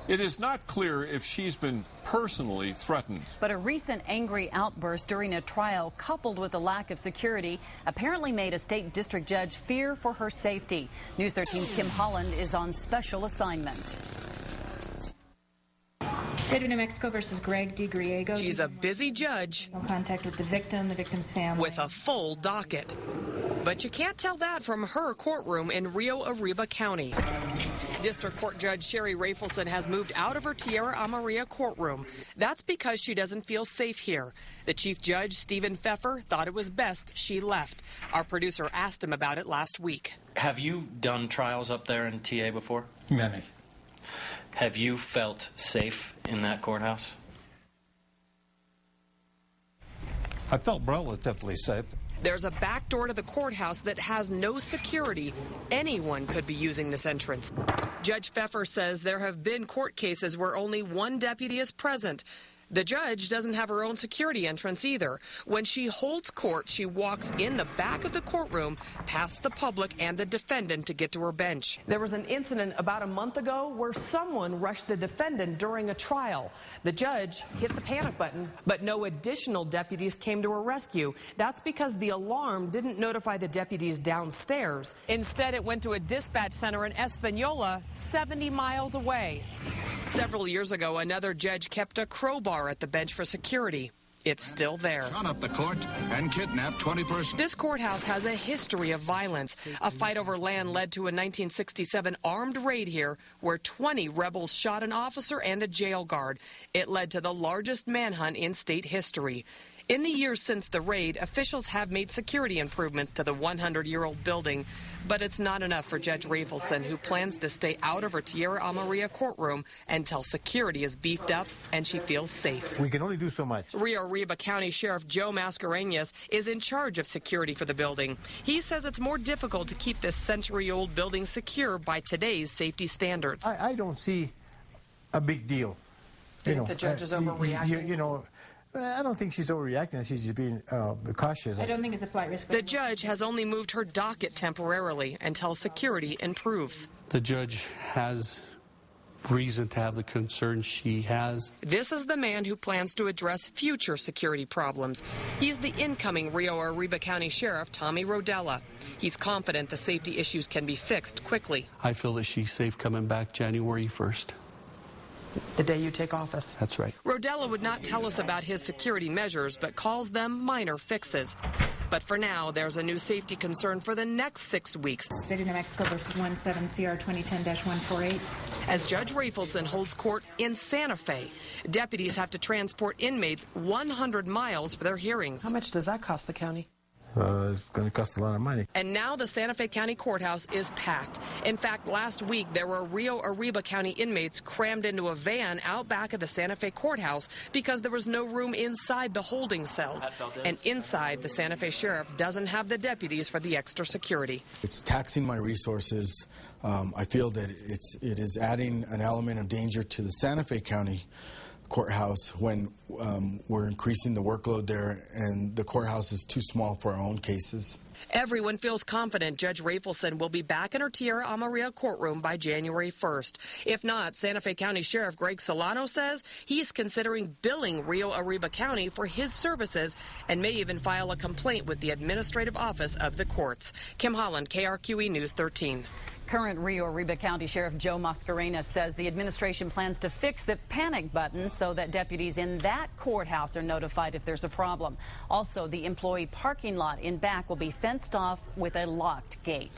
It is not clear if she's been personally threatened. But a recent angry outburst during a trial, coupled with a lack of security, apparently made a state district judge fear for her safety. News 13's Kim Holland is on special assignment. State of New Mexico versus Greg D. Griego. She's a busy judge. No contact with the victim's family. With a full docket. But you can't tell that from her courtroom in Rio Arriba County. District Court Judge Sherry Rafelson has moved out of her Tierra Amarilla courtroom. That's because she doesn't feel safe here. The Chief Judge, Stephen Pfeffer, thought it was best she left. Our producer asked him about it last week. Have you done trials up there in TA before? Many. Have you felt safe in that courthouse? I felt relatively safe. There's a back door to the courthouse that has no security. Anyone could be using this entrance. Judge Pfeffer says there have been court cases where only one deputy is present. The judge doesn't have her own security entrance either. When she holds court, she walks in the back of the courtroom, past the public and the defendant to get to her bench. There was an incident about a month ago where someone rushed the defendant during a trial. The judge hit the panic button, but no additional deputies came to her rescue. That's because the alarm didn't notify the deputies downstairs. Instead, it went to a dispatch center in Espanola, 70 miles away. Several years ago, another judge kept a crowbar at the bench for security. It's still there. Shot up the court and kidnapped 20 persons. This courthouse has a history of violence. A fight over land led to a 1967 armed raid here where 20 rebels shot an officer and a jail guard. It led to the largest manhunt in state history. In the years since the raid, officials have made security improvements to the 100-year-old building, but it's not enough for Judge Rafelson, who plans to stay out of her Tierra Amarilla courtroom until security is beefed up and she feels safe. We can only do so much. Rio Arriba County Sheriff Joe Mascareñas is in charge of security for the building. He says it's more difficult to keep this century-old building secure by today's safety standards. I don't see a big deal. You think the judge is overreacting? I don't think she's overreacting. She's just being cautious. I don't think it's a flight risk. The judge has only moved her docket temporarily until security improves. The judge has reason to have the concerns she has. This is the man who plans to address future security problems. He's the incoming Rio Arriba County Sheriff, Tommy Rodella. He's confident the safety issues can be fixed quickly. I feel that she's safe coming back January 1st. The day you take office. That's right. Rodella would not tell us about his security measures, but calls them minor fixes. But for now, there's a new safety concern for the next 6 weeks. State of New Mexico versus 17 CR 2010-148. As Judge Rafelson holds court in Santa Fe, deputies have to transport inmates 100 miles for their hearings. How much does that cost the county? It's going to cost a lot of money. And now the Santa Fe County Courthouse is packed. In fact, last week there were Rio Arriba County inmates crammed into a van out back of the Santa Fe Courthouse because there was no room inside the holding cells. And inside, the Santa Fe Sheriff doesn't have the deputies for the extra security. It's taxing my resources. I feel that it is adding an element of danger to the Santa Fe County courthouse when we're increasing the workload there, and the courthouse is too small for our own cases. Everyone feels confident Judge Rafelson will be back in her Tierra Amarilla courtroom by January 1st. If not, Santa Fe County Sheriff Greg Solano says he's considering billing Rio Arriba County for his services and may even file a complaint with the Administrative Office of the Courts. Kim Holland, KRQE News 13. Current Rio Arriba County Sheriff Joe Mascareñas says the administration plans to fix the panic button so that deputies in that courthouse are notified if there's a problem. Also, the employee parking lot in back will be fenced off with a locked gate.